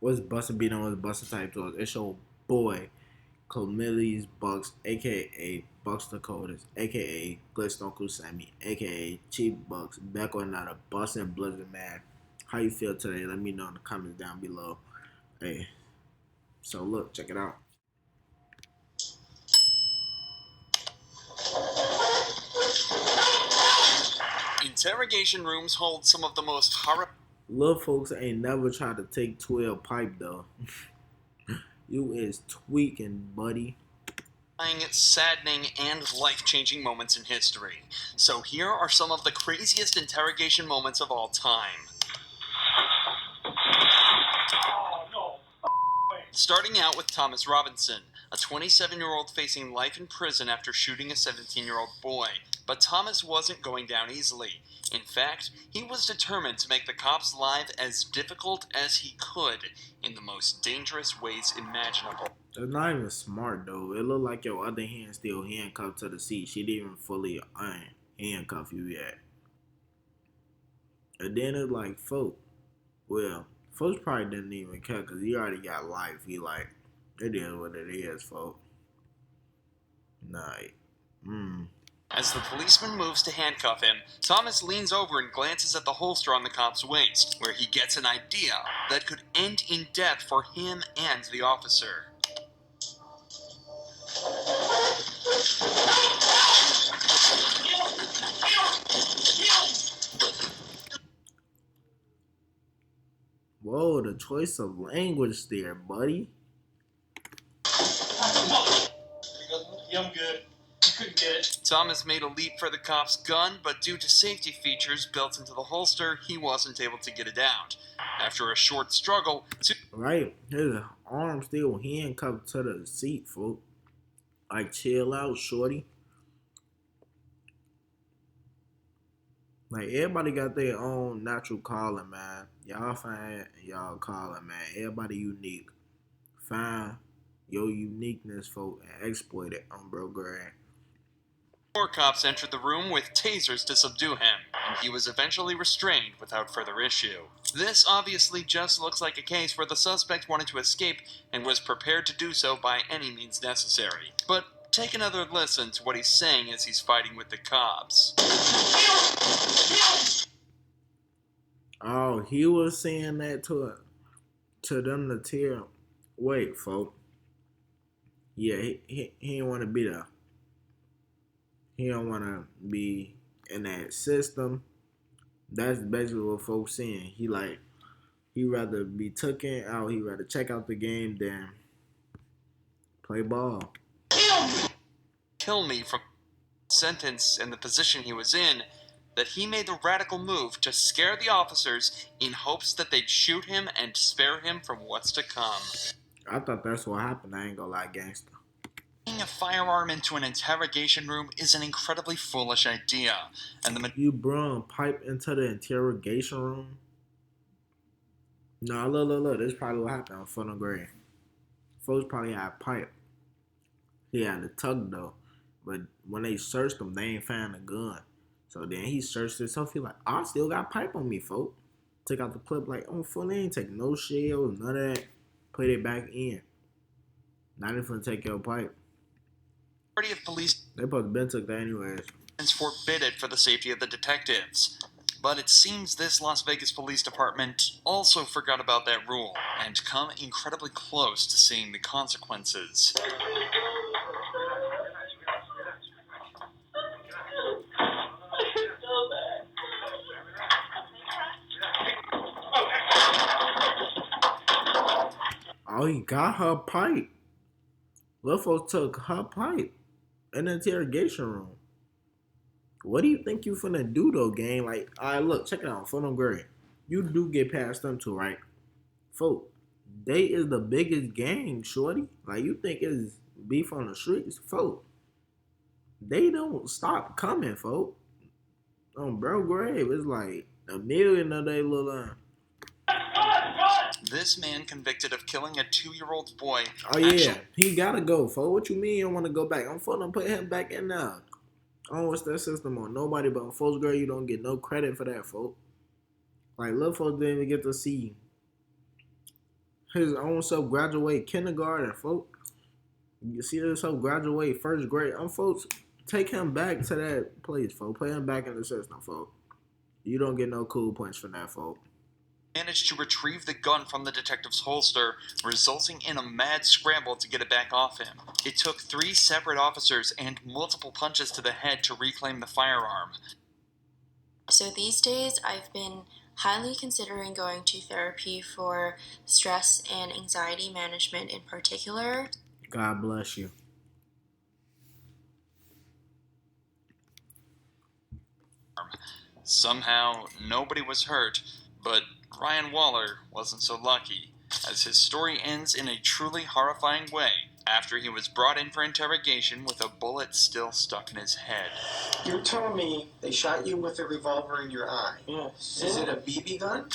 What's bustin' beat on what's bustin' type to us? It's your boy, Comillies Bucks, aka Bucks the Coldest, aka Glitz Uncle Sammy, aka Cheap Bucks, back on another bustin' blizzard man. How you feel today? Let me know in the comments down below. Hey, so look, check it out. Interrogation rooms hold some of the most horrifying. Little folks ain't never tried to take 12 pipe though. You is tweaking, buddy. Saddening, and life-changing moments in history. So here are some of the craziest interrogation moments of all time. Starting out with Thomas Robinson, a 27-year-old facing life in prison after shooting a 17-year-old boy. But Thomas wasn't going down easily. In fact, he was determined to make the cops' life as difficult as he could in the most dangerous ways imaginable. It's not even smart though. It look like your other hand still handcuffed to the seat. She didn't even fully handcuff you yet. And then it's like, folks probably didn't even care because he already got life. He like, it is what it is, folks. Nah. As the policeman moves to handcuff him, Thomas leans over and glances at the holster on the cop's waist, where he gets an idea that could end in death for him and the officer. Whoa, the choice of language there, buddy. Yeah, I'm good. You couldn't get it. Thomas made a leap for the cop's gun, but due to safety features built into the holster, he wasn't able to get it out. After a short struggle, Right, his arm still handcuffed to the seat, folks. Like, chill out, shorty. Like, everybody got their own natural calling, man. Y'all find y'all calling, man. Everybody unique. Find your uniqueness, folks, and exploit it on Bro Grant. More cops entered the room with tasers to subdue him, and he was eventually restrained without further issue. This obviously just looks like a case where the suspect wanted to escape and was prepared to do so by any means necessary. But take another listen to what he's saying as he's fighting with the cops. Oh, he was saying that to them to tear. Wait, folks. Yeah, he didn't want to be there. He don't want to be in that system. That's basically what folks saying. He rather be taken out. He rather check out the game than play ball. Kill me from sentence and the position he was in, that he made the radical move to scare the officers in hopes that they'd shoot him and spare him from what's to come. I thought that's what happened. I ain't gonna lie, gangster. Bringing a firearm into an interrogation room is an incredibly foolish idea, and you brung pipe into the interrogation room? No, look. This is probably what happened on Fun and Gray. Folks probably had pipe. He had the tug though, but when they searched him, they ain't found a gun. So then he searched himself. He like, I still got pipe on me, folks. Took out the clip like, oh, full ain't take no shells, none of that. Put it back in. Not even gonna take your pipe. Majority of police they supposed to been took that anyways. Forbid it for the safety of the detectives. But it seems this Las Vegas Police Department also forgot about that rule and come incredibly close to seeing the consequences. Oh, he got her pipe. Little folks took her pipe in the interrogation room. What do you think you finna do though, gang? Like, alright, look, check it out. Fun on Gray. You do get past them two, right? Folk, they is the biggest gang, shorty. Like, you think it's beef on the streets? Folk, they don't stop coming, folk. On Bro Grave, it's like a million of they little This man convicted of killing a 2-year-old boy. Oh yeah, he gotta go, folks. What you mean you don't want to go back? I'm finna put him back in now. I don't wish that system on nobody, but on folks, girl, you don't get no credit for that, folks. Like, little folks didn't even get to see his own self graduate kindergarten, folks. You see himself graduate first grade. Folks, take him back to that place, folks. Put him back in the system, folks. You don't get no cool points for that, folks. Managed to retrieve the gun from the detective's holster, resulting in a mad scramble to get it back off him. It took 3 separate officers and multiple punches to the head to reclaim the firearm. So these days, I've been highly considering going to therapy for stress and anxiety management in particular. God bless you. Somehow, nobody was hurt, but Ryan Waller wasn't so lucky, as his story ends in a truly horrifying way after he was brought in for interrogation with a bullet still stuck in his head. You're telling me they shot you with a revolver in your eye? Yes. Is it a BB gun?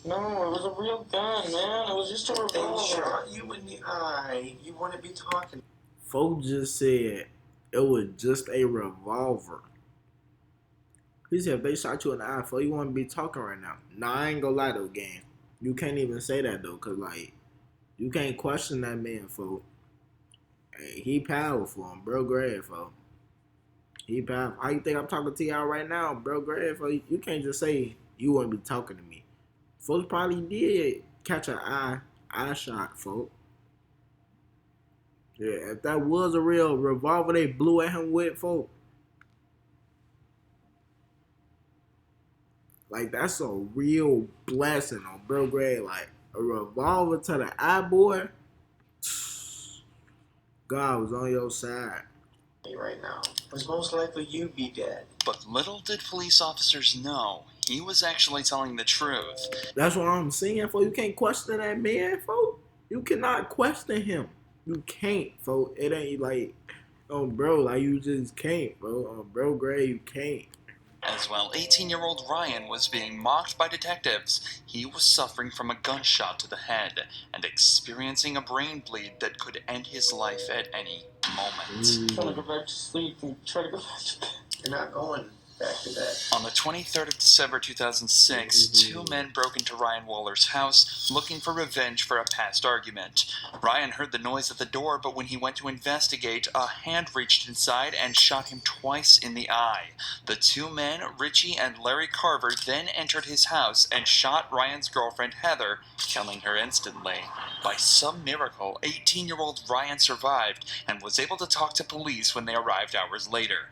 No, it was a real gun, man. It was just a revolver. They shot you in the eye. You want to be talking. Folks just said it was just a revolver. He said if they shot you in the eye, folks, you want to be talking right now. Nah, I ain't gonna lie though, gang. You can't even say that though, cause like you can't question that man, folks. Hey, he powerful, bro. Grad, folks. He powerful. How you think I'm talking to y'all right now, bro? Grad, folks. You can't just say you want to be talking to me. Folks probably did catch an eye shot, folks. Yeah, if that was a real revolver they blew at him with, folks. Like, that's a real blessing on bro grade. Like, a revolver to the eye, boy. God was on your side. Right now, was most likely you be dead. But little did police officers know, he was actually telling the truth. That's what I'm saying, folks. You can't question that man, folks. You cannot question him. You can't, folks. It ain't like, oh, bro, like, you just can't, bro. Bro grade, you can't. As while 18-year-old Ryan was being mocked by detectives, he was suffering from a gunshot to the head and experiencing a brain bleed that could end his life at any moment. I'm trying to go back to sleep and try to go back to bed. You're not going back to bed. On the 23rd of December 2006, 2 men broke into Ryan Waller's house looking for revenge for a past argument. Ryan heard the noise at the door, but when he went to investigate, a hand reached inside and shot him twice in the eye. The 2 men, Richie and Larry Carver, then entered his house and shot Ryan's girlfriend Heather, killing her instantly. By some miracle, 18-year-old Ryan survived and was able to talk to police when they arrived hours later.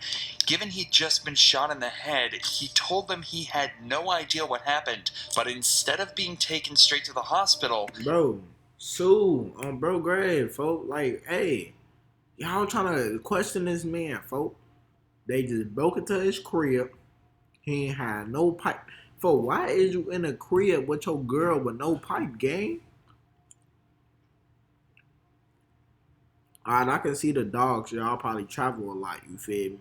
Given he'd just been shot in the head, he told them he had no idea what happened, but instead of being taken straight to the hospital... Bro, sue on bro grade, folks. Like, hey, y'all trying to question this man, folks. They just broke into his crib. He ain't had no pipe. Folks, why is you in a crib with your girl with no pipe, gang? Alright, I can see the dogs. Y'all probably travel a lot, you feel me?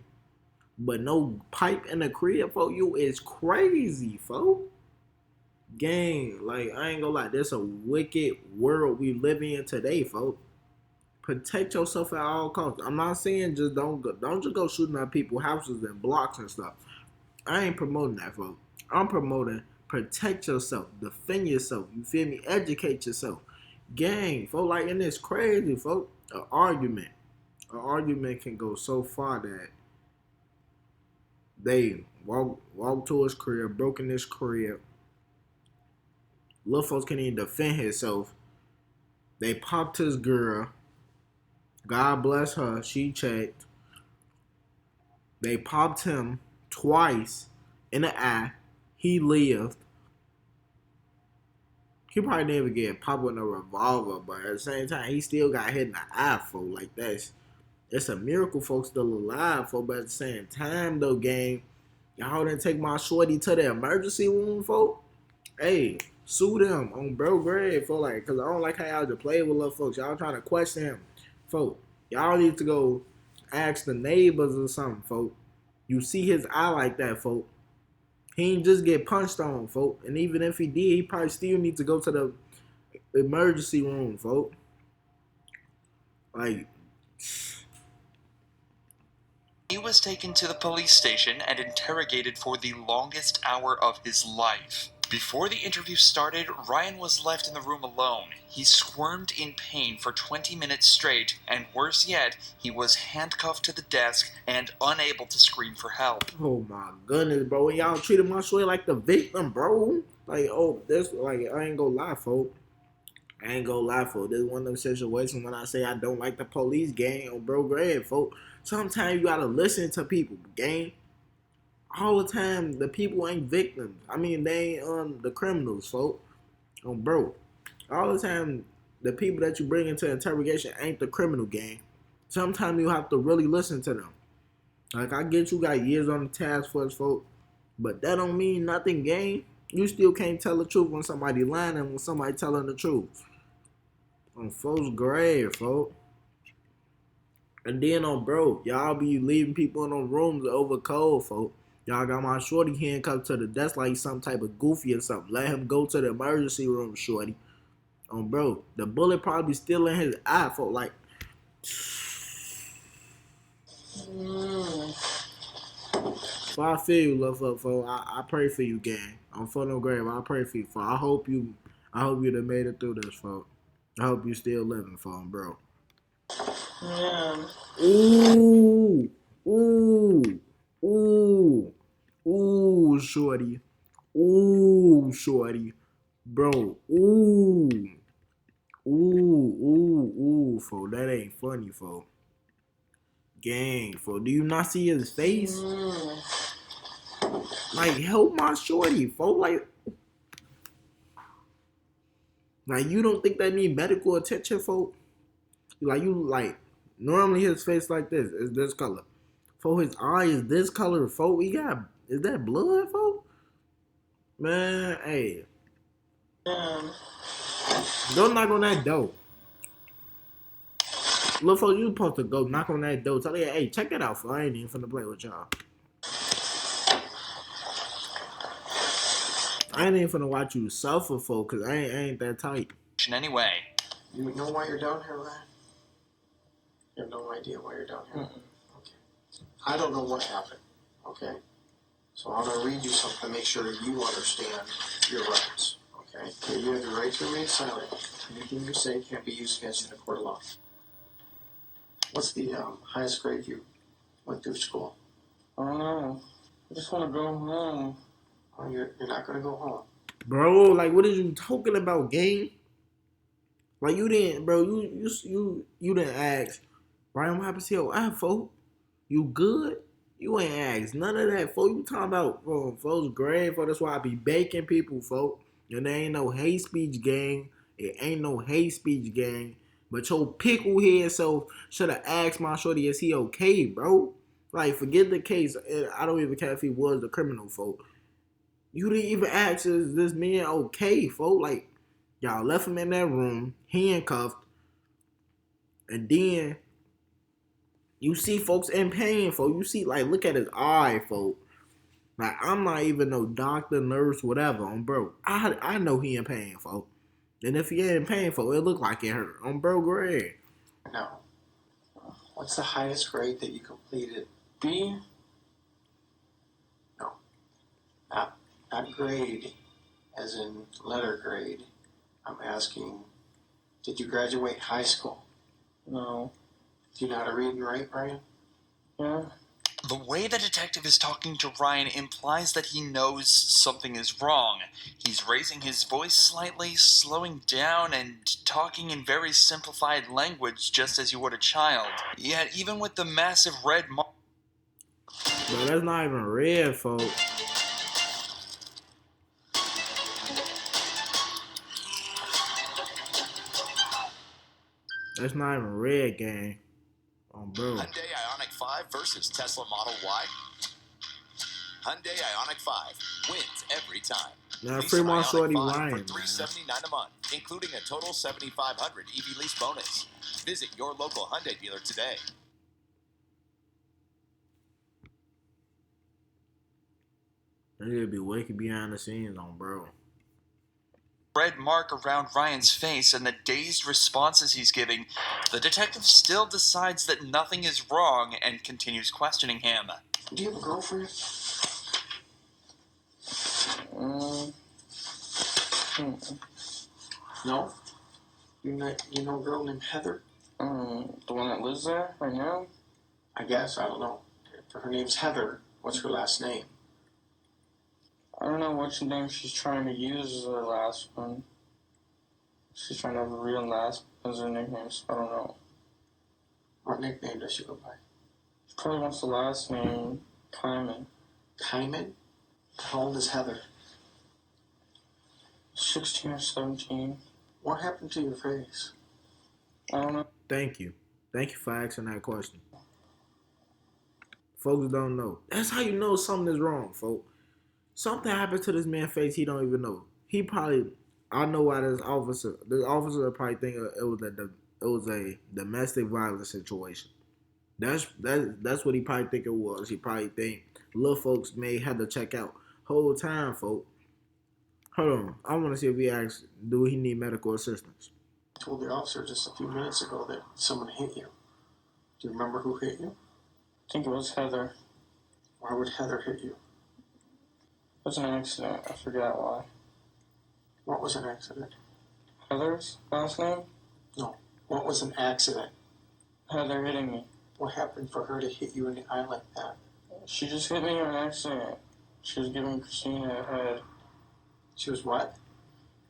But no pipe in the crib, folks, you is crazy, folks. Gang, like, I ain't gonna lie, this a wicked world we live in today, folks. Protect yourself at all costs. I'm not saying just don't just go shooting at people's houses and blocks and stuff. I ain't promoting that, folks. I'm promoting protect yourself, defend yourself. You feel me? Educate yourself. Gang, folks, like, and it's crazy, folks. An argument can go so far that they walk to his crib, broke in his crib. Little folks can't even defend himself. They popped his girl. God bless her. She checked. They popped him twice in the eye. He lived. He probably didn't even get popped with a revolver, but at the same time, he still got hit in the eye, folks. Like, it's a miracle folks still alive, folks. But at the same time, though, gang, y'all didn't take my shorty to the emergency room, folks. Hey, sue them on bro grade, folks. Like, cause I don't like how y'all just play with little folks. Y'all trying to question him, folks. Y'all need to go ask the neighbors or something, folks. You see his eye like that, folks. He ain't just get punched on, folks. And even if he did, he probably still need to go to the emergency room, folks. Like, he was taken to the police station and interrogated for the longest hour of his life. Before the interview started, Ryan was left in the room alone. He squirmed in pain for 20 minutes straight, and worse yet, he was handcuffed to the desk and unable to scream for help. Oh my goodness, bro. When y'all treated my shorty like the victim, bro. Like, oh, this, like, I ain't gonna lie, folks. I ain't gonna lie, folks. This is one of them situations when I say I don't like the police, gang, on bro grade, folks. Sometimes you gotta listen to people, gang. All the time, the people ain't victims. I mean, they ain't the criminals, folks. Bro. All the time, the people that you bring into interrogation ain't the criminal, gang. Sometimes you have to really listen to them. Like, I get you got years on the task force, folks, but that don't mean nothing, gang. You still can't tell the truth when somebody lying and when somebody telling the truth. On folks' grave, folks. And then bro, y'all be leaving people in them rooms over cold, folks. Y'all got my shorty handcuffed to the desk like some type of goofy or something. Let him go to the emergency room, shorty. Bro, the bullet probably still in his eye, folks. Like, so I feel you, love up, folks. I pray for you, gang. I'm for no grave. I pray for you, folks. I hope you done made it through this, folks. I hope you still living, folks, bro. Yeah. Ooh, ooh, ooh, ooh, shorty. Ooh, shorty. Bro, ooh. Ooh, fo. That ain't funny, fo. Gang, fo. Do you not see his face? Like, help my shorty, fo. Like you don't think they need medical attention, fo? Like, normally his face like this is this color. Fo, his eye is this color, fo. Is that blood, fo? Man, hey. Don't knock on that door. Look, folks, you supposed to go knock on that door. Tell you, hey, check it out, folks. I ain't even finna play with y'all. I ain't even finna watch you suffer, folks, because I ain't that type. Anyway. You know why you're down here, Ryan? You have no idea why you're down here? Okay. I don't know what happened, okay? So I'm gonna read you something to make sure you understand your rights, okay? You have the right to remain silent. Anything you say can't be used against you in a court of law. What's the highest grade you went through school? I don't know. I just want to go home. Oh, you're not gonna go home. Bro, like, what are you talking about, gang? Like, you didn't, bro, you didn't ask, Brian, what happened to your eye, folks? You good? You ain't asked none of that, folks. You talking about, folks' grave, folks. That's why I be baking people, folks. And there ain't no hate speech, gang. It ain't no hate speech, gang. But your pickle head so should have asked my shorty, is he okay, bro? Like, forget the case. I don't even care if he was the criminal, folks. You didn't even ask, is this man okay, folks? Like, y'all left him in that room, handcuffed, and then you see folks in pain, folks. You see, like, look at his eye, folks. Like, I'm not even no doctor, nurse, whatever, bro. I know he in pain, folks. And if he ain't in pain, folks, it look like it hurt. Bro, Greg. No. What's the highest grade that you completed? B? No. Not grade, as in letter grade. I'm asking, did you graduate high school? No. Do you know how to read and write, Brian? Yeah? The way the detective is talking to Ryan implies that he knows something is wrong. He's raising his voice slightly, slowing down, and talking in very simplified language just as you would a child. Yet, even with the massive red mark... Bro, that's not even red, folks. That's not even red, gang. Bro. Hyundai Ioniq 5 versus Tesla Model Y. Hyundai Ioniq 5 wins every time. Now, Lease free an my Ioniq shorty 5 Ryan, for man. $379 a month, including a total $7,500 EV lease bonus. Visit your local Hyundai dealer today. They'll be waking behind the scenes bro. red mark around Ryan's face and the dazed responses he's giving, the detective still decides that nothing is wrong and continues questioning him. Do you have a girlfriend? Mm-mm. No? You know a girl named Heather? The one that lives there right now? I guess, I don't know. If her name's Heather, what's her last name? I don't know which name she's trying to use as her last one. She's trying to have a real last as her nickname, so I don't know. What nickname does she go by? She probably wants the last name, Kyman. Kyman? How old is Heather? 16 or 17. What happened to your face? I don't know. Thank you. Thank you for asking that question. Folks don't know. That's how you know something is wrong, folks. Something happened to this man's face he don't even know. He probably, I know why this officer probably think it was a domestic violence situation. That's what he probably think it was. He probably think little folks may have to check out. Whole time, folks. Hold on. I want to see if he asks, do he need medical assistance? I told the officer just a few minutes ago that someone hit you. Do you remember who hit you? I think it was Heather. Why would Heather hit you? It was an accident. I forgot why. What was an accident? Heather's last name? No. What was an accident? Heather hitting me. What happened for her to hit you in the eye like that? She just hit me in an accident. She was giving Christina a head. She was what?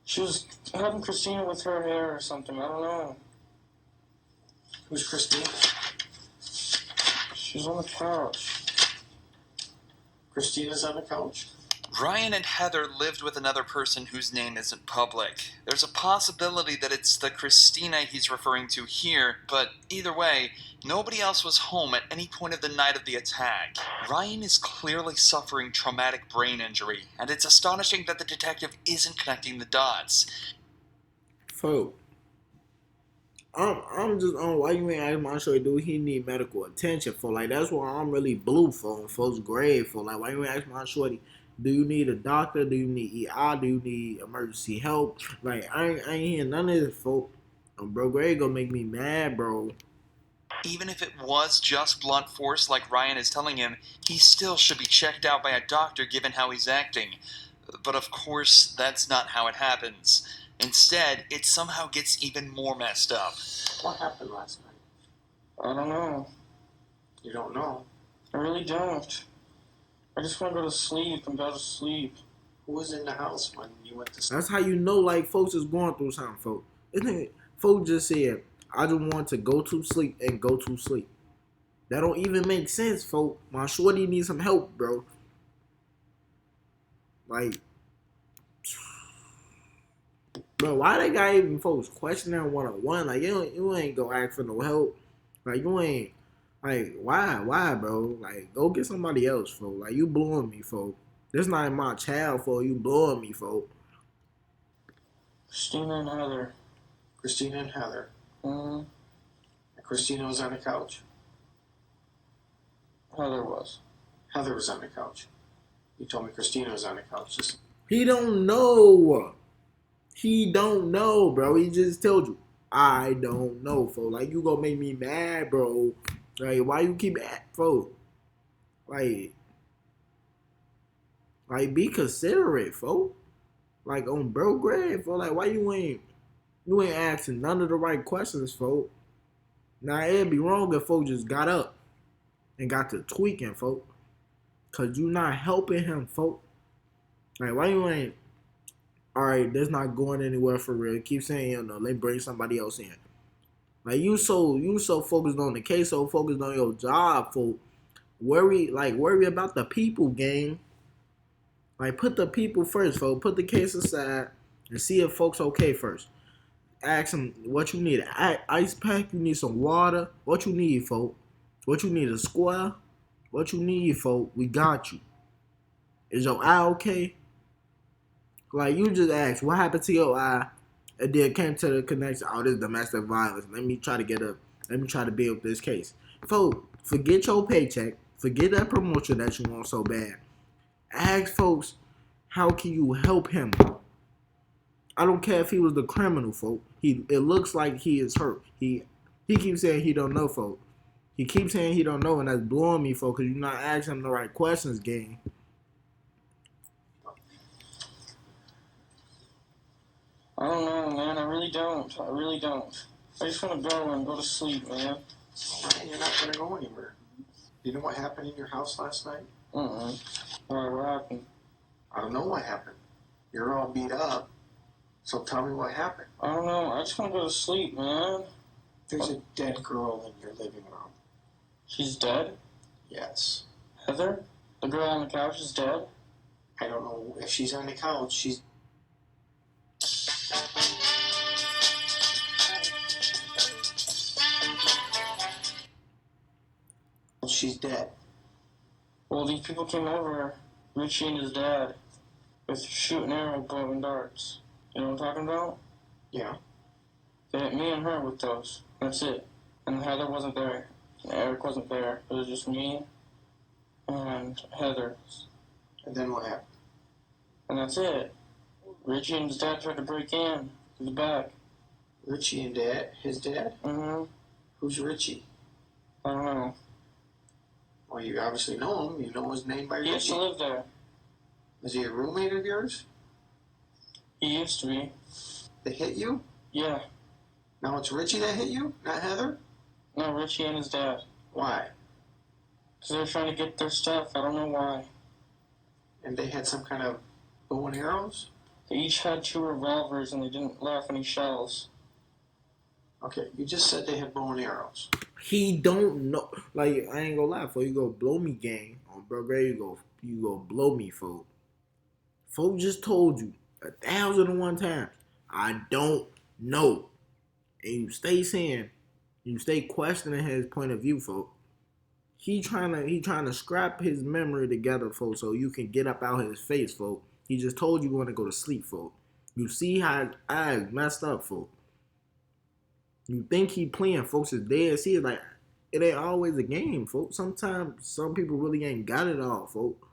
She was having Christina with her hair or something. I don't know. Who's Christina? She was on the couch. Christina's on the couch? Ryan and Heather lived with another person whose name isn't public. There's a possibility that it's the Christina he's referring to here, but either way, nobody else was home at any point of the night of the attack. Ryan is clearly suffering traumatic brain injury, and it's astonishing that the detective isn't connecting the dots. Folks, I'm just on why you ain't asking my show, do he need medical attention for? Like, that's why I'm really blue for folks grade for. Like, why you ain't asking my shorty, do you need a doctor? Do you need ER? Do you need emergency help? Like, I ain't hearing none of this, folks. Bro, grade gonna make me mad, bro. Even if it was just blunt force like Ryan is telling him, he still should be checked out by a doctor given how he's acting. But of course, that's not how it happens. Instead, it somehow gets even more messed up. What happened last night? I don't know. You don't know? I really don't. I just want to go to sleep and go to sleep. Who was in the house when you went to sleep? That's how you know, like, folks is going through something, folks. Isn't it? Folks just said, I just want to go to sleep and go to sleep. That don't even make sense, folks. My shorty needs some help, bro. Like, bro, why they got even folks questioning one-on-one? Like, you ain't go ask for no help. Like, you ain't, like, why, bro? Like, go get somebody else, folks. Like, you blowing me, folks. This not my child, folks. You blowing me, folks. Christina and Heather. Christina and Heather. Mm-hmm. And Christina was on the couch. Heather was. Heather was on the couch. You told me Christina was on the couch. Just... He don't know. He don't know, bro. He just told you. I don't know, folks. Like, you gonna make me mad, bro. Like, why you keep at, folks? Like, be considerate, folks. Like, on bro grade, folks. Like, why you ain't asking none of the right questions, folks? Now, it'd be wrong if folks just got up and got to tweaking, folks. Cause you not helping him, folks. Like, why you ain't, all right, that's not going anywhere for real. Keep saying, you know, let bring somebody else in. Like, you so focused on the case, so focused on your job, folks. Worry about the people, gang. Like, put the people first, folks. Put the case aside and see if folks okay first. Ask them what you need. An ice pack? You need some water? What you need, folks? What you need, a square? What you need, folks? We got you. Is your eye okay? Like, you just asked, what happened to your eye? And then came to the connection, oh, this is domestic violence. Let me try to build this case. Folks, forget your paycheck. Forget that promotion that you want so bad. Ask folks, how can you help him? I don't care if he was the criminal, folks. It looks like he is hurt. He keeps saying he don't know, folks. He keeps saying he don't know, and that's blowing me, folks, because you're not asking him the right questions, gang. I don't know, man. I really don't. I just want to go to sleep, man. Alright, you're not gonna go anywhere. You know what happened in your house last night? Why, what happened? I don't know what happened. You're all beat up. So tell me what happened. I don't know. I just want to go to sleep, man. There's a dead girl in your living room. She's dead? Yes. Heather? The girl on the couch is dead? I don't know if she's on the couch. She's dead. Well, these people came over, Richie and his dad, with shooting arrow, bow, and darts. You know what I'm talking about? Yeah. They hit me and her with those. That's it. And Heather wasn't there. And Eric wasn't there. It was just me and Heather. And then what happened? And that's it. Richie and his dad tried to break in to the back. Richie and Dad? His dad? Mm-hmm. Who's Richie? I don't know. Well, you obviously know him. You know his name by He used Richie. to live there. Is he a roommate of yours? He used to be. They hit you? Yeah. Now it's Richie that hit you, not Heather? No, Richie and his dad. Why? Because they were trying to get their stuff. I don't know why. And they had some kind of bow and arrows? They each had 2 revolvers and they didn't let off any shells. Okay, you just said they had bow and arrows. He don't know. Like, I ain't gonna lie, fool. You go blow me, gang. On bro, Gray, you go blow me, fool. Fool just told you 1,001 times. I don't know. And you stay questioning his point of view, fool. He trying to scrap his memory together, fool, so you can get up out his face, fool. He just told you want to go to sleep, fool. You see how I messed up, fool. You think he playing, folks is dead. See, like, it ain't always a game, folks. Sometimes some people really ain't got it all, folks.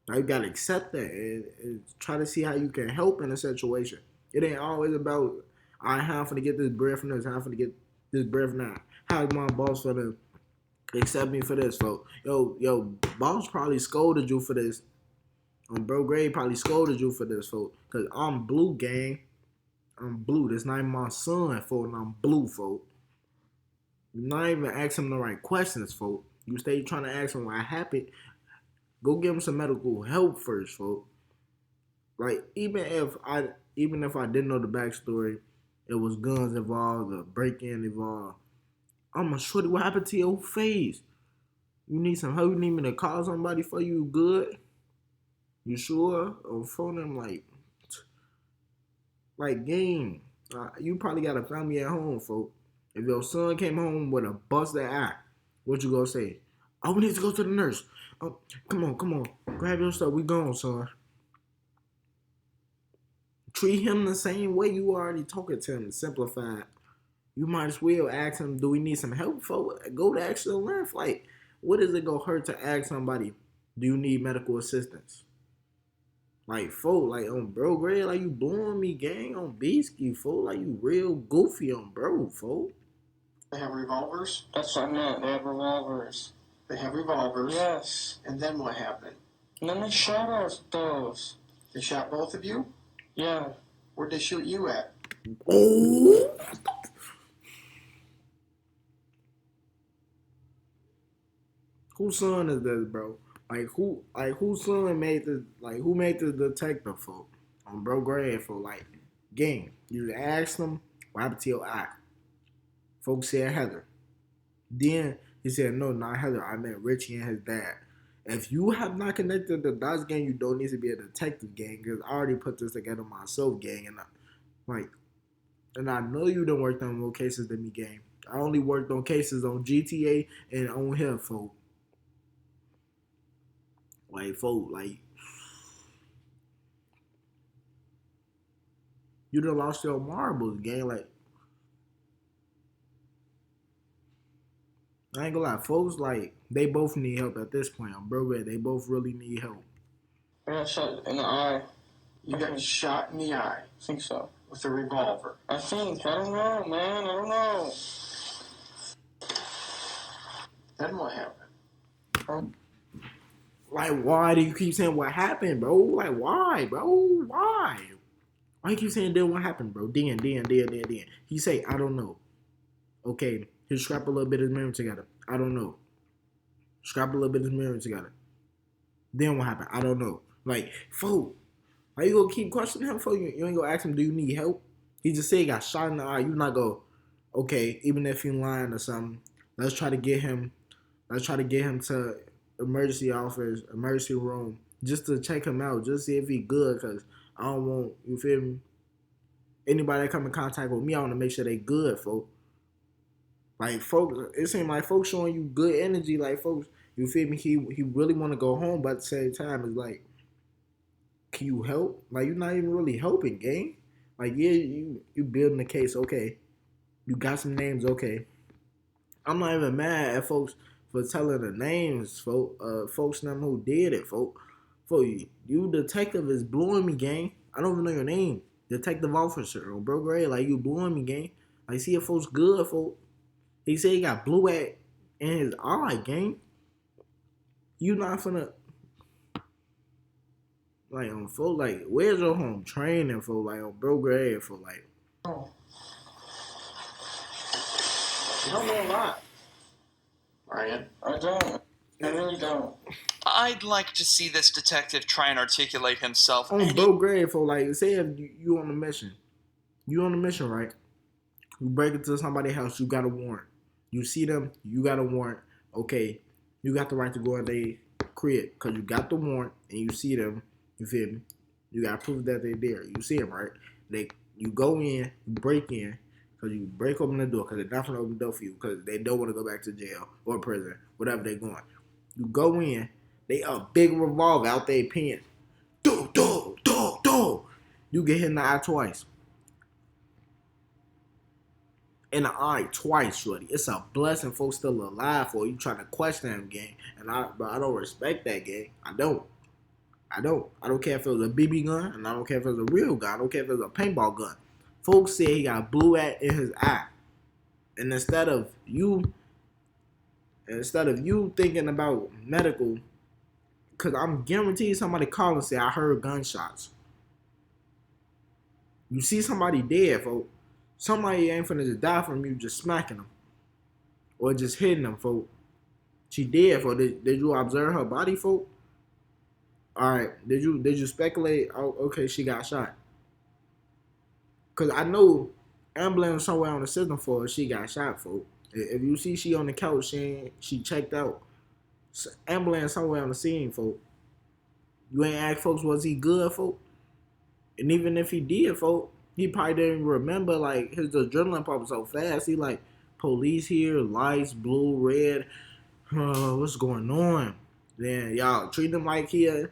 Now you gotta accept that and try to see how you can help in a situation. It ain't always about I have to get this bread from this, I have to get this bread from that. How's my boss gonna accept me for this, folks? Yo, boss probably scolded you for this. Bro Gray probably scolded you for this, folks. Cause I'm blue, gang. I'm blue. That's not even my son, folks, and I'm blue, folks. You're not even asking him the right questions, folks. You stay trying to ask him what happened. Go give him some medical help first, folks. Like, even if I didn't know the backstory, it was guns involved, the break-in involved. I'ma show you what happened to your face. You need some help? You need me to call somebody for you? Good? You sure? Or phone them like game. You probably got a family at home, folks. If your son came home with a busted eye, what you gonna say? Oh, we need to go to the nurse. Oh, come on. Grab your stuff. We gone, son. Treat him the same way you already talking to him. Simplified. You might as well ask him, do we need some help, folks? Go the extra length. Like, what is it gonna hurt to ask somebody, do you need medical assistance? Like, folk, like, on bro, Gray, like, you blowing me, gang, on Beasky, folk. Like, you real goofy on bro, folk. They have revolvers? That's what I meant. They have revolvers. They have revolvers? Yes. And then what happened? And then they shot us those. They shot both of you? Yeah. Where'd they shoot you at? Oh! Whose son is this, bro? Whose son made this? Like, who made the detective, for? On bro Gray, for, like, game. You asked them, what happened to your eye? Folks said Heather. Then he said, no, not Heather. I meant Richie and his dad. If you have not connected the dots, gang, you don't need to be a detective, gang, because I already put this together myself, gang, and I know you done worked on more cases than me, gang. I only worked on cases on GTA and on here, folk. Like, folk, like, you done lost your marbles, gang. Like, I ain't gonna lie, folks, like, they both need help at this point. Bro, they both really need help. I got shot in the eye. You got shot in the eye I think so. with a revolver. I think. I don't know, man. I don't know. Then what happened? Like, why do you keep saying what happened, bro? Like, why, bro? Why? Why you keep saying then what happened, bro? Then. He say, I don't know. Okay, he scrap a little bit of his memory together. I don't know. Scrap a little bit of his memory together. Then what happened? I don't know. Like, folk, how you gonna keep questioning him for? You ain't gonna ask him, do you need help? He just said he got shot in the eye. You not go, okay, even if he lying or something, let's try to get him. Let's try to get him to emergency office, emergency room, just to check him out, just see if he good. Cause I don't want, you feel me? Anybody that come in contact with me, I want to make sure they good, folks. Like folks, it seems like folks showing you good energy. Like folks, you feel me? He really want to go home, but at the same time, it's like, can you help? Like you're not even really helping, gang. Like yeah, you building the case, okay. You got some names, okay. I'm not even mad at folks for telling the names, folks them who did it, folks. For you detective is blowing me, gang. I don't even know your name. Detective officer or bro grade, like you blowing me, gang. Like see if folks good, folks. He said he got blue at in his eye, gang. You not finna like on full like where's your home training for like on bro grade for like Oh, You don't know a lot, Ryan. I don't. I really don't. I'd like to see this detective try and articulate himself. on bro grade for like say if you on a mission. You on a mission, right? You break into somebody's house, you got a warrant. You see them, you got a warrant. Okay, you got the right to go in their crib because you got the warrant and you see them. You feel me? You got proof that they're there. You see them, right? You go in, you break in, because you break open the door because they're not going to open the door for you because they don't want to go back to jail or prison, whatever they're going. You go in, they a big revolver out there pen. Do. You get hit in the eye twice. In the eye twice, shorty. It's a blessing folks still alive for you trying to question them, gang. But I don't respect that, gang. I don't. I don't care if it was a BB gun, and I don't care if it was a real gun. I don't care if it was a paintball gun. Folks said he got blue at in his eye. And instead of you thinking about medical, because I'm guaranteed somebody call and say, I heard gunshots. You see somebody dead, folks. Somebody ain't finna just die from you just smacking them. Or just hitting them, folks. She dead, folks. Did you observe her body, folks? Alright, did you speculate? Oh, okay, she got shot. Cause I know ambulance somewhere on the system for her, she got shot, folks. If you see she on the couch, she checked out. Ambulance somewhere on the scene, folks. You ain't ask folks, was he good, folks? And even if he did, folks, he probably didn't remember, like, his adrenaline pumping so fast. He like, police here, lights, blue, red. What's going on? Then y'all treat him like he a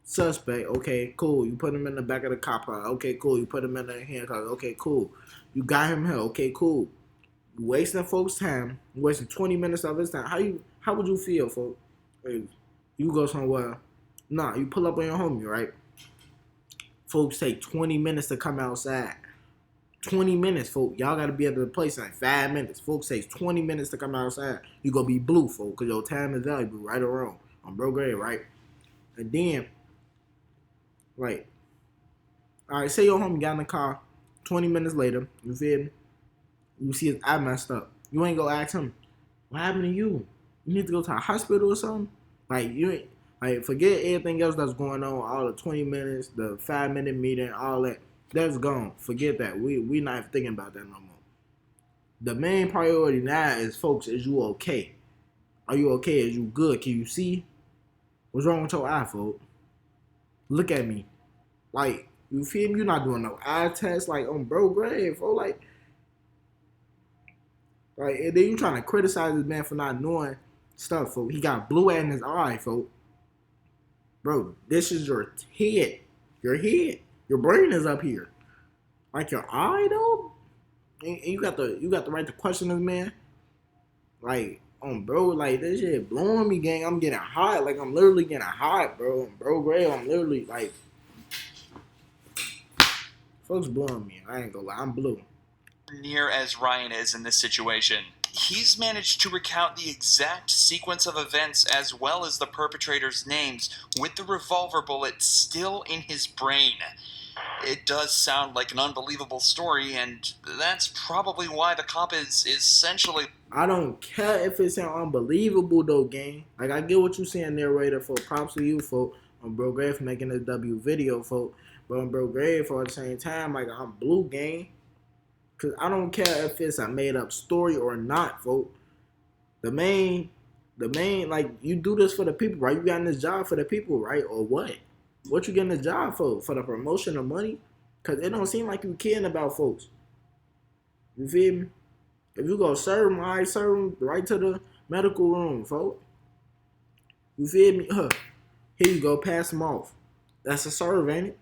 suspect. Okay, cool. You put him in the back of the cop car. Okay, cool. You put him in the handcuffs. Okay, cool. You got him here. Okay, cool. You wasting folks' time. You wasting 20 minutes of his time. How would you feel, folks? If you go somewhere. Nah, you pull up on your homie, right? Folks take 20 minutes to come outside. 20 minutes, folks. Y'all got to be at the place in like 5 minutes. Folks takes 20 minutes to come outside. You going to be blue, folks, because your time is valuable, right or wrong. On bro grade, right? And then, like, all right, say your homie got in the car 20 minutes later. You feel me? You see his eye messed up. You ain't going to ask him, what happened to you? You need to go to a hospital or something? Like, you ain't. Like, forget everything else that's going on, all the 20 minutes, the 5-minute meeting, all that. That's gone. Forget that. We not even thinking about that no more. The main priority now is, folks, is you okay? Are you okay? Is you good? Can you see? What's wrong with your eye, folks? Look at me. Like, you feel me? You're not doing no eye test, like, on bro grade, folks. Like, and then you trying to criticize this man for not knowing stuff, folks. He got blue in his eye, folks. Bro, this is your head. Your head. Your brain is up here. Like your eye though? And you got the right to question this man. Like, bro, like this shit blowing me, gang. I'm getting hot. Like I'm literally getting hot, bro. Bro Gray, I'm literally like folks blowing me. I ain't gonna lie, I'm blue. Near as Ryan is in this situation, he's managed to recount the exact sequence of events as well as the perpetrator's names with the revolver bullet still in his brain. It does sound like an unbelievable story, and that's probably why the cop is essentially... I don't care if it sound unbelievable though, gang. Like I get what you saying, narrator. For props to you, for Bro Gray for making this W video, for but Bro Gray for at the same time, like I'm blue, gang. Cause I don't care if it's a made up story or not, folks. The main, like you do this for the people, right? You got in this job for the people, right? Or what? What you getting this job for? For the promotion of money? Cause it don't seem like you caring about folks. You feel me? If you go serve them, I serve them right to the medical room, folks. You feel me? Here you go, pass them off. That's a serve, ain't it?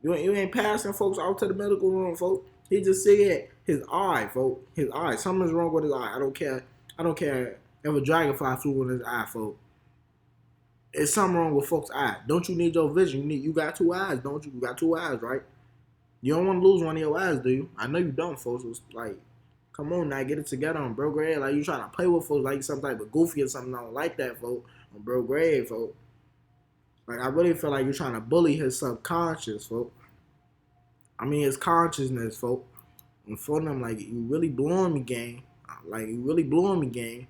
You ain't passing folks out to the medical room, folks. He just said his eye, folks. His eye. Something's wrong with his eye. I don't care. I don't care if a dragonfly flew in his eye, folks. It's something wrong with folks' eye. Don't you need your vision? You got two eyes, don't you? You got two eyes, right? You don't want to lose one of your eyes, do you? I know you don't, folks. It's like, come on now, get it together on Bro Grade. Like you trying to play with folks like some type of goofy or something. I don't like that, folks. On Bro Grade, folks. Like I really feel like you're trying to bully his subconscious, folks. I mean his consciousness, folks. And for them, like you really blowing me, gang. Like you really blowing me, gang.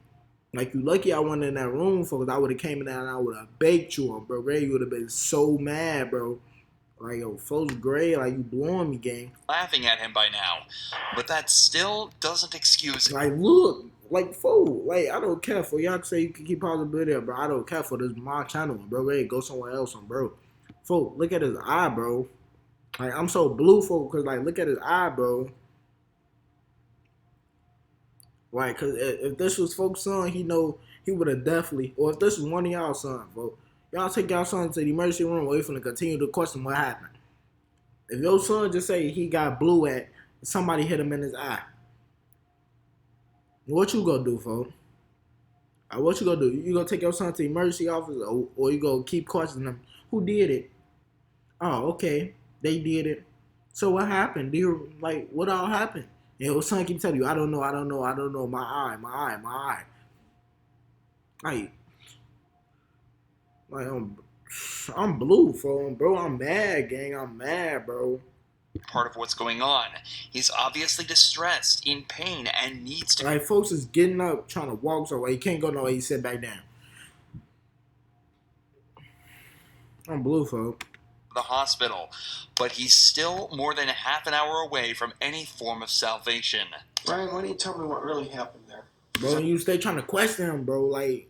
Like you lucky I wasn't in that room, folks. I would have came in there and I would have baked you on, Bro Grade. You would have been so mad, bro. Like, yo, folks Gray, like, you blowing me, gang. Laughing at him by now. But that still doesn't excuse... Like, look, like, folks, like, I don't care for y'all can say you can keep pausing the video, bro. I don't care for this my channel, bro. Gray, go somewhere else on, bro. Folks, look at his eye, bro. Like, I'm so blue, folks, because, like, look at his eye, bro. Like, because if this was folks' son, he know he would have definitely, or if this was one of y'all son, folks, y'all take y'all son to the emergency room or you finna continue to question what happened. If your son just say he got blue at, somebody hit him in his eye, what you gonna do, folks? What you gonna do? You gonna take your son to the emergency office or you gonna keep questioning them? Who did it? Oh, okay. They did it. So what happened? Do you, like, what all happened? And your son keep telling you, I don't know, my eye. Like I'm blue, bro. I'm mad, gang. I'm mad, bro. Part of what's going on. He's obviously distressed, in pain, and needs to... Like, folks is getting up, trying to walk somewhere. He can't go nowhere. He sit back down. I'm blue, folks. The hospital, but he's still more than half an hour away from any form of salvation. Ryan, why don't you tell me what really happened there? Bro, you stay trying to question him, bro. Like,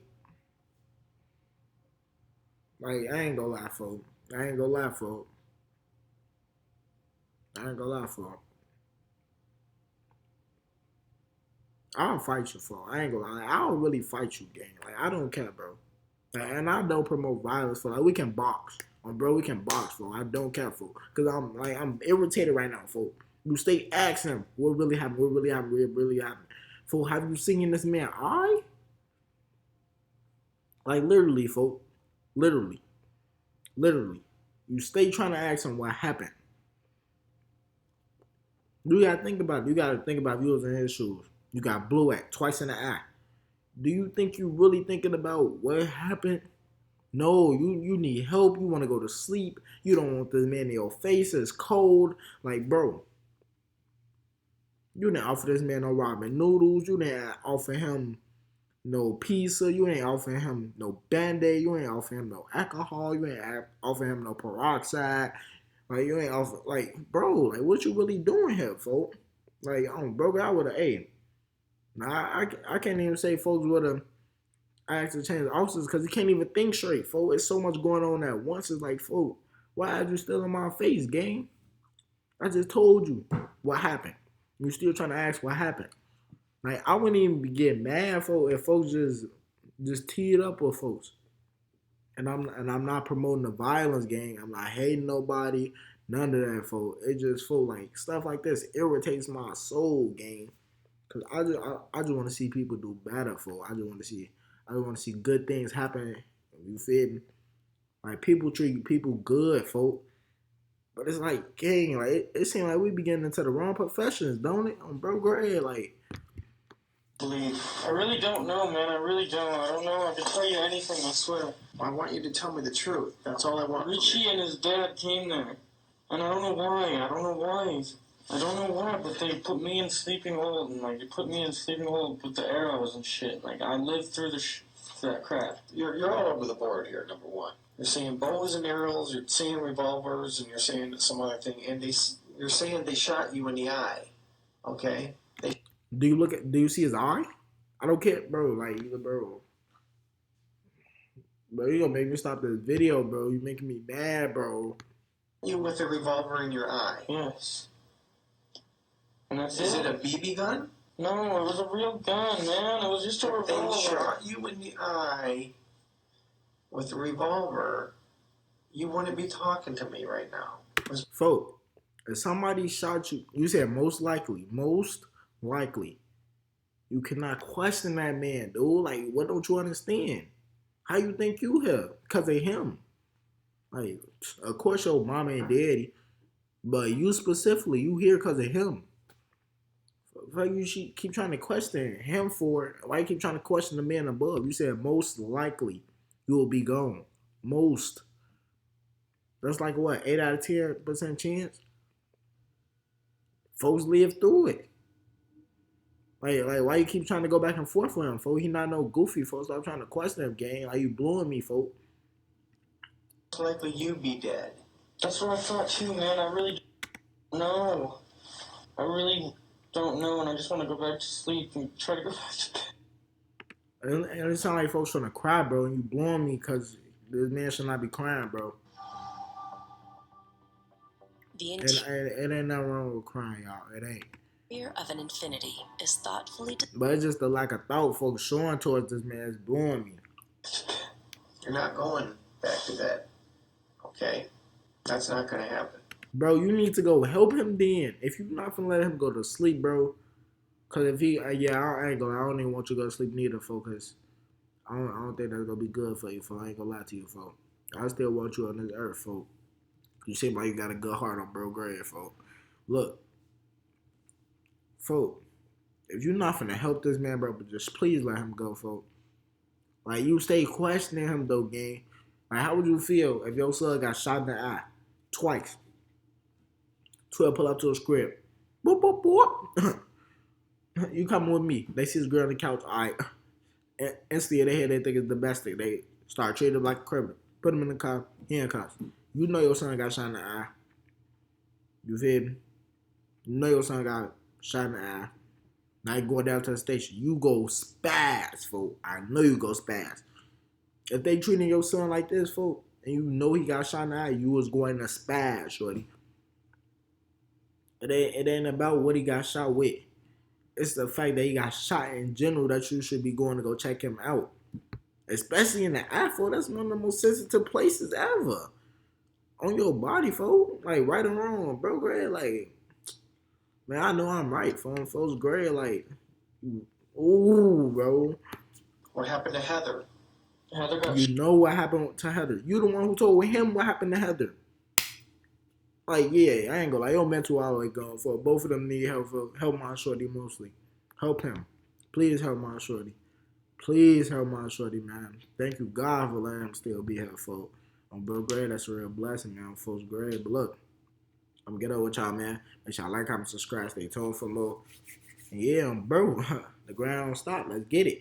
I ain't gonna lie, folks. I'll fight you, folks. I ain't gonna lie. I'll really fight you, gang. Like, I don't care, bro. And I don't promote violence, folks. Like, we can box. Bro, we can box, folks. I don't care, folks. Because I'm irritated right now, folks. You stay asking him, what really happened? Folks, have you seen this man eye? Like, literally, folks. Literally. You stay trying to ask him what happened. You gotta think about it. You gotta think about if you was in his shoes. You got blue at twice in the eye. Do you think you really thinking about what happened? No, you need help. You want to go to sleep. You don't want this man in your face. It's cold. Like, bro, you didn't offer this man no ramen noodles. You didn't offer him no pizza. You ain't offering him no Band-Aid. You ain't offering him no alcohol. You ain't offering him no peroxide. Like, you ain't offer, like, bro, like, what you really doing here, folks? Like, bro, I would have, nah, I can't even say folks would have asked to change officers because he can't even think straight, folks. It's so much going on at once. It's like, folks, why are you still in my face, gang? I just told you what happened. You still trying to ask what happened. Like, I wouldn't even be getting mad, folks, if folks just teed up with folks. And I'm not promoting the violence, gang. I'm not hating nobody, none of that, folks. It just, folks, like, stuff like this irritates my soul, gang. Cause I just want to see people do better, folks. I just want to see good things happen. You feel me? Like, people treat people good, folks. But it's like, gang, like, it seems like we be getting into the wrong professions, don't it? On Bro Grade, like. I really don't know, man. I really don't. I don't know. I can tell you anything, I swear. I want you to tell me the truth. That's all I want. Richie and his dad came there. And I don't know why. I don't know why, but they put me in sleeping hold, and like they put me in sleeping hold with the arrows and shit. Like I lived through that crap. You're all over the board here. Number one, you're saying bows and arrows, you're saying revolvers, and you're saying some other thing, and you're saying they shot you in the eye. Okay. Do you see his eye? I don't care, bro. Like, bro. Bro, you gonna make me stop this video, bro. You making me mad, bro. You with a revolver in your eye. Yes. And that's Is it a BB gun? No, it was a real gun, man. It was just a If they revolver. shot you in the eye with a revolver, you wouldn't be talking to me right now. Folk, if somebody shot you, you said most likely. You cannot question that man, dude. Like, what don't you understand? How you think you here? Because of him. Like, of course your mama and daddy, but you specifically, you here because of him. Why you keep trying to question him for it? Why you keep trying to question the man above? You said most likely you will be gone. Most. That's like what, 8 out of 10% chance? Folks live through it. Like why you keep trying to go back and forth with him, folks? He not no goofy, folks. Stop trying to question him, gang. Like you blowing me, folks. Most likely you be dead. That's what I thought too, man. I really don't know. I really don't know, and I just want to go back to sleep and try to go back to bed. And it sound like folks trying to cry, bro, and you blowing me because this man should not be crying, bro. And it ain't nothing wrong with crying, y'all. It ain't. Fear of an infinity is thoughtfully. But it's just the lack of thought folks showing towards this man is blowing me. You're not going back to bed. Okay? That's not going to happen. Bro, you need to go help him then. If you're not gonna let him go to sleep, bro. Because if he, I ain't gonna, I don't even want you to go to sleep neither, folks. I don't think that's gonna be good for you, folks. I ain't gonna lie to you, folks. I still want you on this earth, folks. You seem like you got a good heart on bro grade, folks. Look, folks, if you're not finna help this man, bro, but just please let him go, folks. Like, you stay questioning him, though, gang. Like, how would you feel if your son got shot in the eye twice? 12 pull up to a script. Boop, boop, boop. You come with me. They see this girl on the couch. All right. Instantly in their head, they think it's the best thing. They start treating him like a criminal. Put him in the car, handcuffs. You know your son got shot in the eye. You feel me? You know your son got shot in the eye. Now you going down to the station. You go spaz, folks. I know you go spaz. If they treating your son like this, folks, and you know he got shot in the eye, you was going to spaz, shorty. It ain't about what he got shot with. It's the fact that he got shot in general that you should be going to go check him out. Especially in the eye, folks. That's one of the most sensitive places ever. On your body, folks. Like, right or wrong, bro, Greg. Like, man, I know I'm right, folks. Greg, like, ooh, bro. What happened to Heather? Heather got You know what happened to Heather. You the one who told him what happened to Heather. Like, yeah, I ain't gonna lie. Your mental all the way gone. For both of them need help. Help my shorty mostly. Help him. Please help my shorty. Please help my shorty, man. Thank you, God, for letting him still be here, folks. On Bro Grade, that's a real blessing, man. Folks, Grade. But look, I'm gonna get over with y'all, man. Make sure y'all like, comment, subscribe, stay tuned for more. And yeah, bro, the ground don't stop. Let's get it.